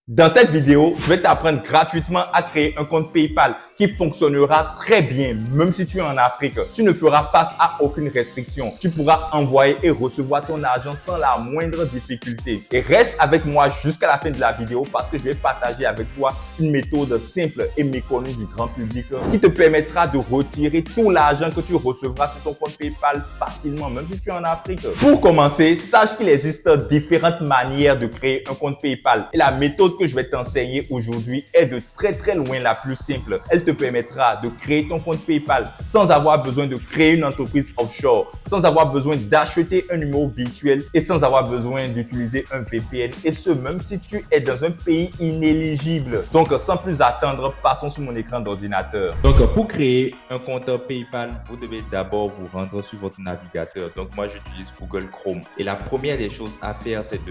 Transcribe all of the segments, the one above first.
Dans cette vidéo, je vais t'apprendre gratuitement à créer un compte PayPal qui fonctionnera très bien, même si tu es en Afrique. Tu ne feras face à aucune restriction. Tu pourras envoyer et recevoir ton argent sans la moindre difficulté. Et reste avec moi jusqu'à la fin de la vidéo parce que je vais partager avec toi une méthode simple et méconnue du grand public qui te permettra de retirer tout l'argent que tu recevras sur ton compte PayPal facilement, même si tu es en Afrique. Pour commencer, sache qu'il existe différentes manières de créer un compte PayPal et la méthode que je vais t'enseigner aujourd'hui est de très loin la plus simple. Elle te permettra de créer ton compte PayPal sans avoir besoin de créer une entreprise offshore, sans avoir besoin d'acheter un numéro virtuel et sans avoir besoin d'utiliser un VPN, et ce même si tu es dans un pays inéligible. Donc sans plus attendre, passons sur mon écran d'ordinateur. Donc, pour créer un compte PayPal, vous devez d'abord vous rendre sur votre navigateur. Donc, moi, j'utilise Google Chrome. Et la première des choses à faire, c'est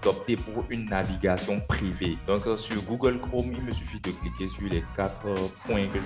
d'opter pour une navigation privée. Donc, sur Google Chrome, il me suffit de cliquer sur les 4 points que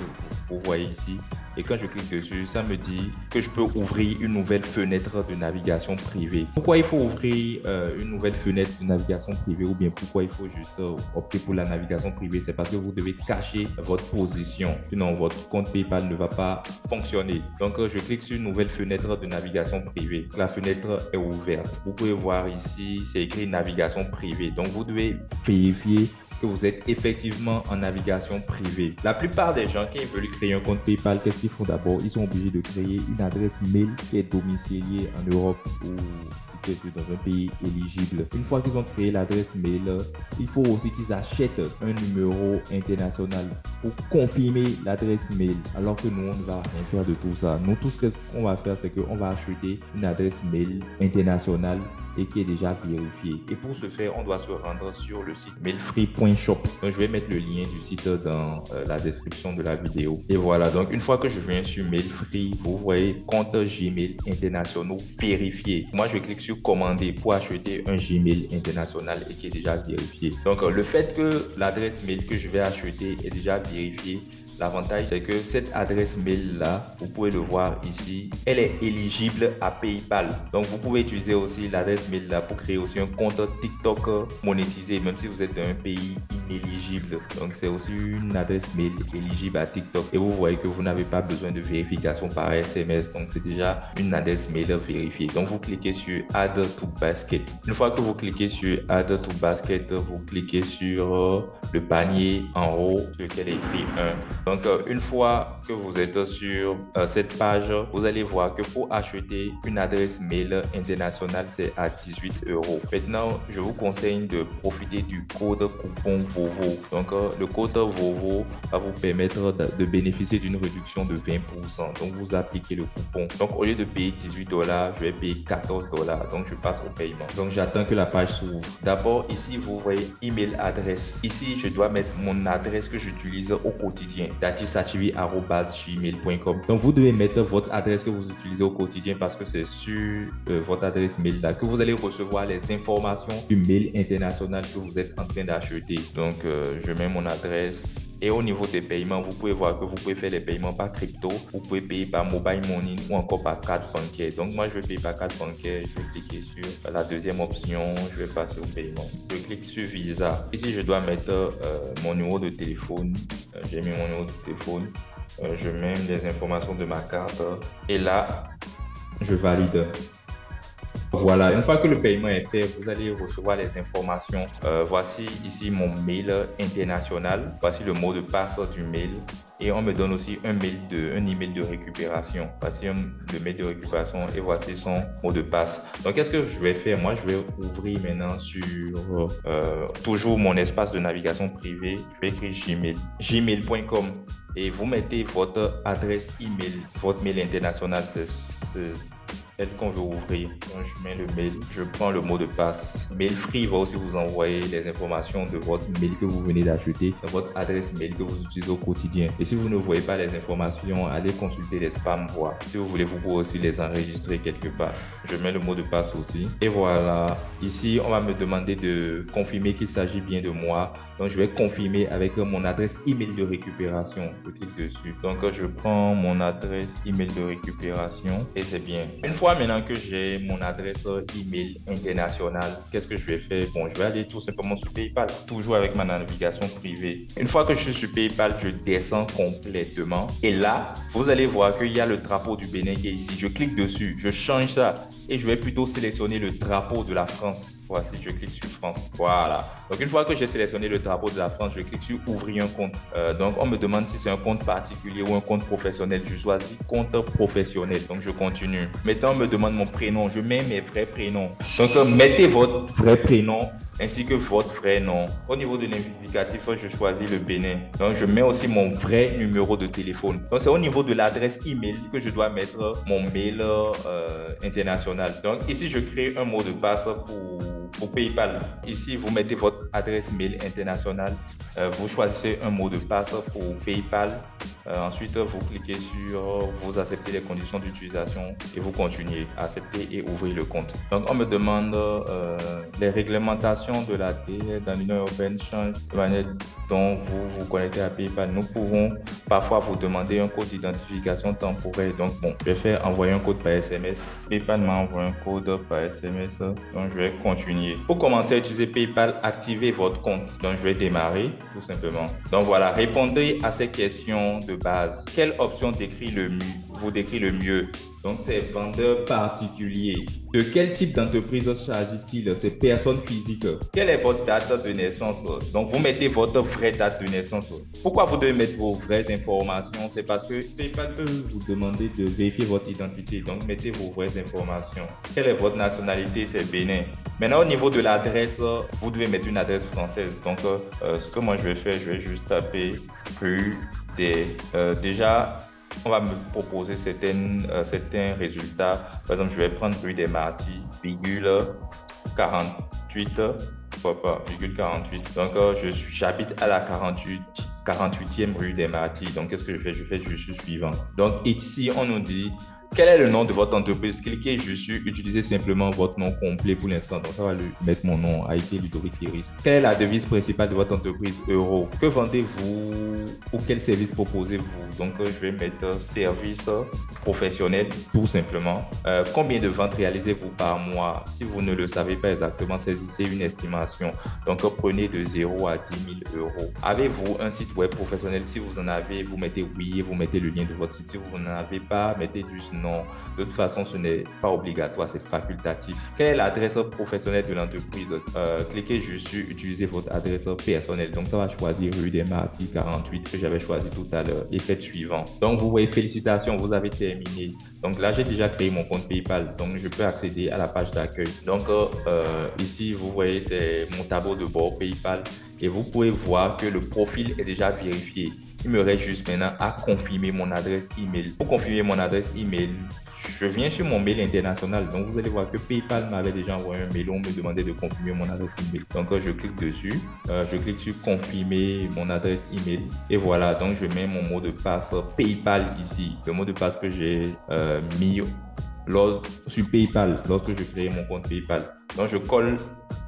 vous voyez ici. Et quand je clique dessus, ça me dit que je peux ouvrir une nouvelle fenêtre de navigation privée. Pourquoi il faut ouvrir une nouvelle fenêtre de navigation privée, ou bien pourquoi il faut juste opter pour la navigation privée? C'est parce que vous devez cacher votre position. Sinon, votre compte PayPal ne va pas fonctionner. Donc, je clique sur une nouvelle fenêtre de navigation privée. La fenêtre est ouverte. Vous pouvez voir ici, c'est écrit navigation privée. Donc, vous devez vérifier que vous êtes effectivement en navigation privée. La plupart des gens qui veulent créer un compte PayPal, qu'est-ce qu'ils font d'abord? Ils sont obligés de créer une adresse mail qui est domiciliée en Europe ou si tu es dans un pays éligible. Une fois qu'ils ont créé l'adresse mail, il faut aussi qu'ils achètent un numéro international pour confirmer l'adresse mail. Alors que nous, on ne va rien faire de tout ça. Nous, tout ce qu'on va faire, c'est qu'on va acheter une adresse mail internationale et qui est déjà vérifié. Et pour ce faire, on doit se rendre sur le site mailfree.shop. Donc, je vais mettre le lien du site dans la description de la vidéo. Et voilà, donc une fois que je viens sur Mailfree, vous voyez compte Gmail internationaux vérifié. Moi, je clique sur commander pour acheter un Gmail international et qui est déjà vérifié. Donc, le fait que l'adresse mail que je vais acheter est déjà vérifiée, l'avantage, c'est que cette adresse mail-là, vous pouvez le voir ici, elle est éligible à PayPal. Donc, vous pouvez utiliser aussi l'adresse mail-là pour créer aussi un compte TikTok monétisé, même si vous êtes dans un pays inéligible. Donc, c'est aussi une adresse mail éligible à TikTok. Et vous voyez que vous n'avez pas besoin de vérification par SMS. Donc, c'est déjà une adresse mail vérifiée. Donc, vous cliquez sur Add to Basket. Une fois que vous cliquez sur Add to Basket, vous cliquez sur le panier en haut sur lequel est écrit 1. Donc, une fois que vous êtes sur cette page, vous allez voir que pour acheter une adresse mail internationale, c'est à 18 €. Maintenant, je vous conseille de profiter du code coupon VOVO. Donc, le code VOVO va vous permettre de bénéficier d'une réduction de 20%. Donc, vous appliquez le coupon. Donc, au lieu de payer 18 $, je vais payer 14 $. Donc, je passe au paiement. Donc, j'attends que la page s'ouvre. D'abord, ici, vous voyez email adresse. Ici, je dois mettre mon adresse que j'utilise au quotidien. datissachivi@gmail.com. Donc, vous devez mettre votre adresse que vous utilisez au quotidien parce que c'est sur votre adresse mail là que vous allez recevoir les informations du mail international que vous êtes en train d'acheter. Donc, je mets mon adresse. Et au niveau des paiements, vous pouvez voir que vous pouvez faire les paiements par crypto, vous pouvez payer par mobile money ou encore par carte bancaire. Donc, moi, je vais payer par carte bancaire. Je vais cliquer sur la deuxième option. Je vais passer au paiement. Je clique sur Visa. Ici, je dois mettre mon numéro de téléphone. J'ai mis mon numéro de téléphone. Je mets les informations de ma carte. Et là, je valide. Voilà, une fois que le paiement est fait, vous allez recevoir les informations. Voici ici mon mail international. Voici le mot de passe du mail. Et on me donne aussi un email de récupération. Voici le mail de récupération et voici son mot de passe. Donc, qu'est-ce que je vais faire? Moi, je vais ouvrir maintenant sur toujours mon espace de navigation privée. Je vais écrire Gmail, gmail.com. Et vous mettez votre adresse email, votre mail international, c'est celle qu'on veut ouvrir. Donc, je mets le mail, je prends le mot de passe. Mailfree va aussi vous envoyer les informations de votre mail que vous venez d'acheter, de votre adresse mail que vous utilisez au quotidien. Et si vous ne voyez pas les informations, allez consulter les spams voir. Si vous voulez, vous pouvez aussi les enregistrer quelque part. Je mets le mot de passe aussi. Et voilà. Ici, on va me demander de confirmer qu'il s'agit bien de moi. Donc, je vais confirmer avec mon adresse email de récupération. Je clique dessus. Donc, je prends mon adresse email de récupération et c'est bien. Une fois fois maintenant que j'ai mon adresse email internationale, qu'est-ce que je vais faire? Bon, je vais aller tout simplement sur PayPal, toujours avec ma navigation privée. Une fois que je suis sur PayPal, je descends complètement. Et là, vous allez voir qu'il y a le drapeau du Bénin qui est ici. Je clique dessus, je change ça. Et je vais plutôt sélectionner le drapeau de la France. Voici, je clique sur France. Voilà. Donc, une fois que j'ai sélectionné le drapeau de la France, je clique sur ouvrir un compte. Donc, on me demande si c'est un compte particulier ou un compte professionnel. Je choisis compte professionnel. Donc, je continue. Maintenant, on me demande mon prénom. Je mets mes vrais prénoms. Donc, mettez votre vrai prénom ainsi que votre vrai nom. Au niveau de l'indicatif, je choisis le Bénin. Donc, je mets aussi mon vrai numéro de téléphone. Donc, c'est au niveau de l'adresse email que je dois mettre mon mail international. Donc, ici, je crée un mot de passe pour PayPal. Ici, vous mettez votre adresse mail internationale. Vous choisissez un mot de passe pour PayPal. Ensuite, vous cliquez sur vous acceptez les conditions d'utilisation et vous continuez à accepter et ouvrir le compte. Donc, on me demande les réglementations de la DE dans l'Union européenne changent de manière dont vous vous connectez à PayPal. Nous pouvons parfois vous demander un code d'identification temporaire. Donc, bon, je vais faire envoyer un code par SMS. PayPal m'a envoyé un code par SMS. Donc, je vais continuer. Pour commencer à utiliser PayPal, activez votre compte. Donc, je vais démarrer tout simplement. Donc, voilà, répondez à ces questions de base. Quelle option vous décrit le mieux? Donc, c'est vendeur particulier. De quel type d'entreprise s'agit-il? C'est personne physique. Quelle est votre date de naissance? Donc, vous mettez votre vraie date de naissance. Pourquoi vous devez mettre vos vraies informations? C'est parce que PayPal peut vous demander de vérifier votre identité. Donc, mettez vos vraies informations. Quelle est votre nationalité? C'est Bénin. Maintenant, au niveau de l'adresse, vous devez mettre une adresse française. Donc, ce que moi, je vais faire, je vais juste taper rue des... déjà, on va me proposer certains résultats. Par exemple, je vais prendre rue des Martyrs, virgule 48, pourquoi pas, virgule 48. Donc, j'habite à la 48e rue des Martyrs. Donc, qu'est-ce que je fais? Je fais juste suivant. Donc, ici, on nous dit quel est le nom de votre entreprise? Cliquez dessus, utilisez simplement votre nom complet pour l'instant. Donc, ça va lui mettre mon nom, Haïté Ludovic Iris. Quelle est la devise principale de votre entreprise? Euro. Que vendez-vous ou quel service proposez-vous? Donc, je vais mettre service professionnel, tout simplement. Combien de ventes réalisez-vous par mois? Si vous ne le savez pas exactement, saisissez une estimation. Donc, prenez de 0 à 10 000 euros. Avez-vous un site web professionnel? Si vous en avez, vous mettez oui et vous mettez le lien de votre site. Si vous n'en avez pas, mettez juste non. De toute façon, ce n'est pas obligatoire, c'est facultatif. Quelle est l'adresse professionnelle de l'entreprise? Cliquez juste sur utiliser votre adresse personnelle. Donc, ça va choisir rue des Martyrs 48 que j'avais choisi tout à l'heure et faites suivant. Donc, vous voyez, félicitations, vous avez terminé. Donc là, j'ai déjà créé mon compte PayPal. Donc, je peux accéder à la page d'accueil. Donc, ici, vous voyez, c'est mon tableau de bord PayPal. Et vous pouvez voir que le profil est déjà vérifié. Il me reste juste maintenant à confirmer mon adresse email. Pour confirmer mon adresse email, je viens sur mon mail international. Donc, vous allez voir que PayPal m'avait déjà envoyé un mail. On me demandait de confirmer mon adresse email. Donc, je clique dessus. Je clique sur confirmer mon adresse email. Et voilà. Donc, je mets mon mot de passe PayPal ici. Le mot de passe que j'ai mis sur PayPal lorsque je crée mon compte PayPal. Donc, je colle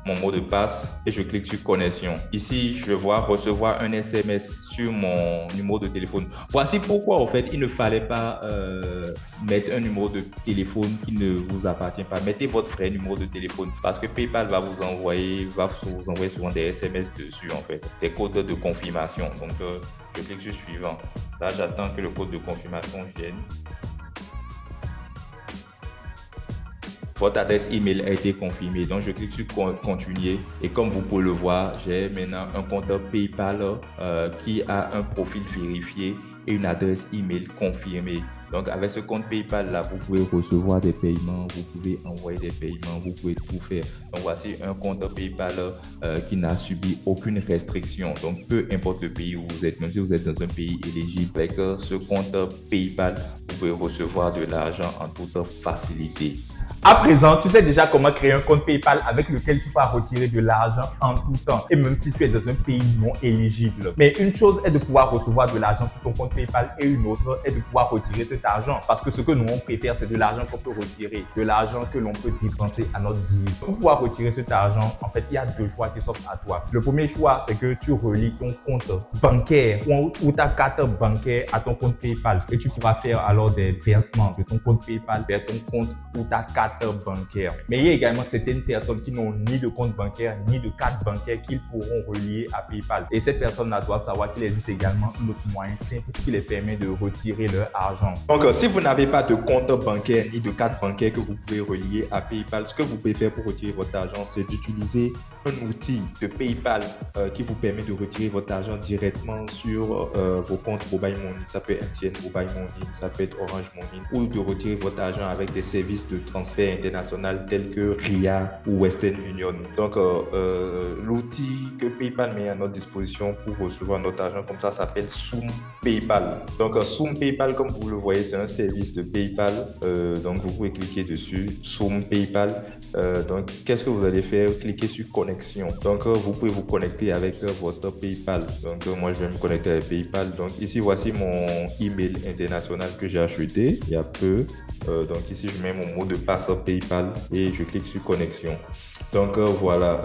mon mot de passe et je clique sur connexion. Ici, je vois recevoir un SMS sur mon numéro de téléphone. Voici pourquoi, en fait, il ne fallait pas mettre un numéro de téléphone qui ne vous appartient pas. Mettez votre vrai numéro de téléphone parce que PayPal va vous envoyer souvent des SMS dessus, en fait, des codes de confirmation. Donc, je clique sur suivant. Là, j'attends que le code de confirmation vienne. Votre adresse email a été confirmée. Donc, je clique sur continuer. Et comme vous pouvez le voir, j'ai maintenant un compte PayPal qui a un profil vérifié et une adresse email confirmée. Donc, avec ce compte PayPal là, vous pouvez recevoir des paiements, vous pouvez envoyer des paiements, vous pouvez tout faire. Donc, voici un compte PayPal qui n'a subi aucune restriction. Donc, peu importe le pays où vous êtes, même si vous êtes dans un pays éligible, avec ce compte PayPal, vous pouvez recevoir de l'argent en toute facilité. À présent, tu sais déjà comment créer un compte PayPal avec lequel tu pourras retirer de l'argent en tout temps et même si tu es dans un pays non éligible. Mais une chose est de pouvoir recevoir de l'argent sur ton compte PayPal et une autre est de pouvoir retirer cet argent. Parce que ce que nous on préfère, c'est de l'argent qu'on peut retirer, de l'argent que l'on peut dépenser à notre guise. Pour pouvoir retirer cet argent, en fait, il y a deux choix qui s'offrent à toi. Le premier choix, c'est que tu relis ton compte bancaire ou ta carte bancaire à ton compte PayPal et tu pourras faire alors des versements de ton compte PayPal vers ton compte ou ta carte bancaire. Mais il y a également certaines personnes qui n'ont ni de compte bancaire ni de carte bancaire qu'ils pourront relier à PayPal. Et ces personnes-là doivent savoir qu'il existe également un autre moyen simple qui les permet de retirer leur argent. Donc, si vous n'avez pas de compte bancaire ni de carte bancaire que vous pouvez relier à PayPal, ce que vous pouvez faire pour retirer votre argent, c'est d'utiliser un outil de PayPal qui vous permet de retirer votre argent directement sur vos comptes Mobile Money. Ça peut être MTN Mobile Money, ça peut être Orange Money, ou de retirer votre argent avec des services de transfert international tels que RIA ou Western Union. Donc, l'outil que PayPal met à notre disposition pour recevoir notre argent comme ça s'appelle Zoom PayPal. Donc, Zoom PayPal, comme vous le voyez, c'est un service de PayPal. Donc, vous pouvez cliquer dessus, Zoom PayPal. Donc, qu'est-ce que vous allez faire? Cliquez sur connexion. Donc, vous pouvez vous connecter avec votre PayPal. Donc, moi, je vais me connecter avec PayPal. Donc, ici, voici mon email international que j'ai acheté il y a peu. Donc, ici, je mets mon mot de passe PayPal et je clique sur connexion. Donc, voilà.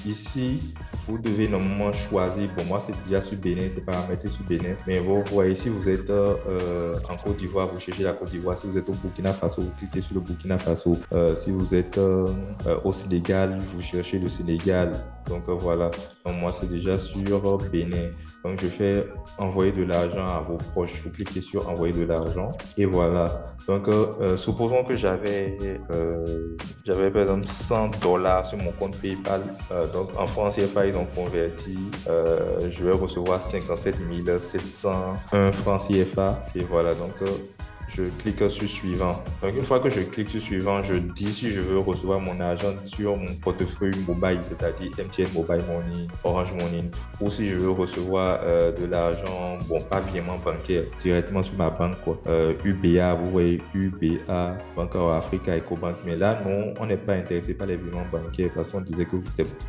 Ici, vous devez normalement choisir. Bon, moi, c'est déjà sur Bénin, c'est paramétré sur Bénin. Mais vous voyez, si vous êtes en Côte d'Ivoire, vous cherchez la Côte d'Ivoire. Si vous êtes au Burkina Faso, vous cliquez sur le Burkina Faso. Si vous êtes au Sénégal, vous cherchez le Sénégal. Donc, voilà. Donc, moi, c'est déjà sur Bénin. Donc, je fais envoyer de l'argent à vos proches. Vous cliquez sur envoyer de l'argent. Et voilà. Donc, supposons que j'avais par exemple $100 sur mon compte PayPal. Donc, en francs CFA, ils ont converti. Je vais recevoir 57 701 francs CFA. Et voilà. Donc, je clique sur suivant. Donc, une fois que je clique sur suivant, je dis si je veux recevoir mon argent sur mon portefeuille mobile, c'est-à-dire MTN Mobile Money, Orange Money, ou si je veux recevoir de l'argent, bon, pas virement bancaire, directement sur ma banque, quoi. UBA, vous voyez, UBA, Banque of Africa, Ecobank. Mais là, non, on n'est pas intéressé par les virements bancaires parce qu'on disait que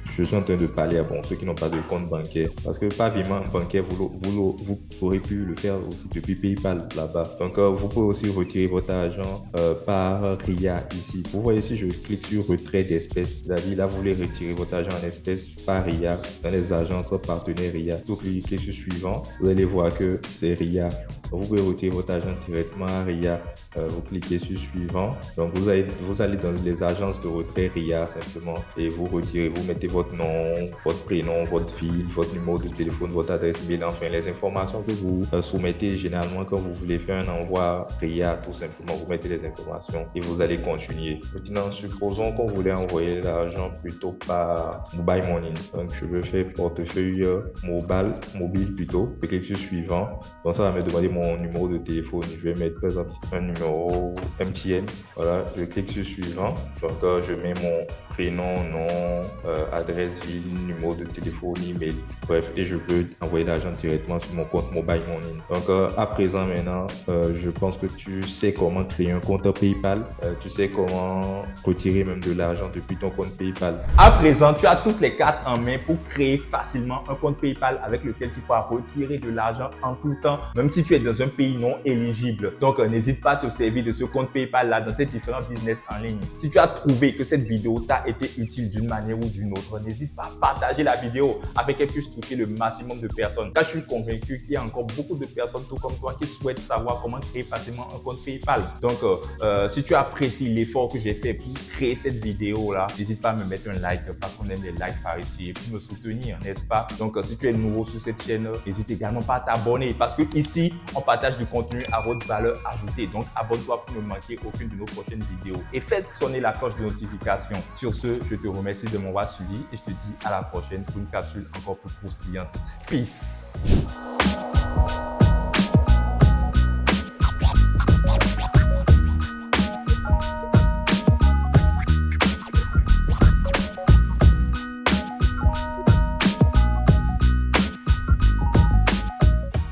je suis en train de parler à ceux qui n'ont pas de compte bancaire. Parce que pas virement bancaire, vous aurez pu le faire aussi depuis PayPal là-bas. Donc, vous pouvez aussi retirer votre argent par RIA ici. Vous voyez ici, je clique sur retrait d'espèces. C'est-à-dire là, vous voulez retirer votre argent en espèces par RIA dans les agences partenaires RIA. Vous cliquez sur suivant. Vous allez voir que c'est RIA. Donc, vous pouvez retirer votre argent directement à RIA. Vous cliquez sur suivant. Donc, vous allez dans les agences de retrait RIA simplement et vous retirez. Vous mettez votre nom, votre prénom, votre ville, votre numéro de téléphone, votre adresse mail, enfin les informations que vous soumettez généralement quand vous voulez faire un envoi RIA, tout simplement. Vous mettez les informations et vous allez continuer. Maintenant, supposons qu'on voulait envoyer l'argent plutôt par Mobile Money. Donc, je veux faire portefeuille mobile plutôt. Je clique sur suivant. Donc, ça va me demander mon numéro de téléphone. Je vais mettre par exemple un numéro MTN. Voilà, je clique sur suivant. Donc, je mets mon prénom, nom, adresse, ville, numéro de téléphone, email. Bref, et je peux envoyer l'argent directement sur mon compte Mobile Money. Donc, à présent, maintenant, je pense que tu sais comment créer un compte PayPal. Tu sais comment retirer même de l'argent depuis ton compte PayPal. À présent, tu as toutes les cartes en main pour créer facilement un compte PayPal avec lequel tu pourras retirer de l'argent en tout temps, même si tu es dans un pays non éligible. Donc, n'hésite pas à te servir de ce compte PayPal là dans tes différents business en ligne. Si tu as trouvé que cette vidéo t'a été utile d'une manière ou d'une autre, n'hésite pas à partager la vidéo afin qu'elle puisse toucher le maximum de personnes. Car je suis convaincu qu'il y a encore beaucoup de personnes tout comme toi qui souhaitent savoir comment créer facilement un compte PayPal. Donc, si tu apprécies l'effort que j'ai fait pour créer cette vidéo là, n'hésite pas à me mettre un like parce qu'on aime les likes par ici et pour me soutenir, n'est-ce pas? Donc, si tu es nouveau sur cette chaîne, n'hésite également pas à t'abonner parce que ici, on partage du contenu à haute valeur ajoutée. Donc, abonne-toi pour ne manquer aucune de nos prochaines vidéos et faites sonner la cloche de notification. Sur ce, je te remercie de m'avoir suivi et je te dis à la prochaine pour une capsule encore plus croustillante. Peace!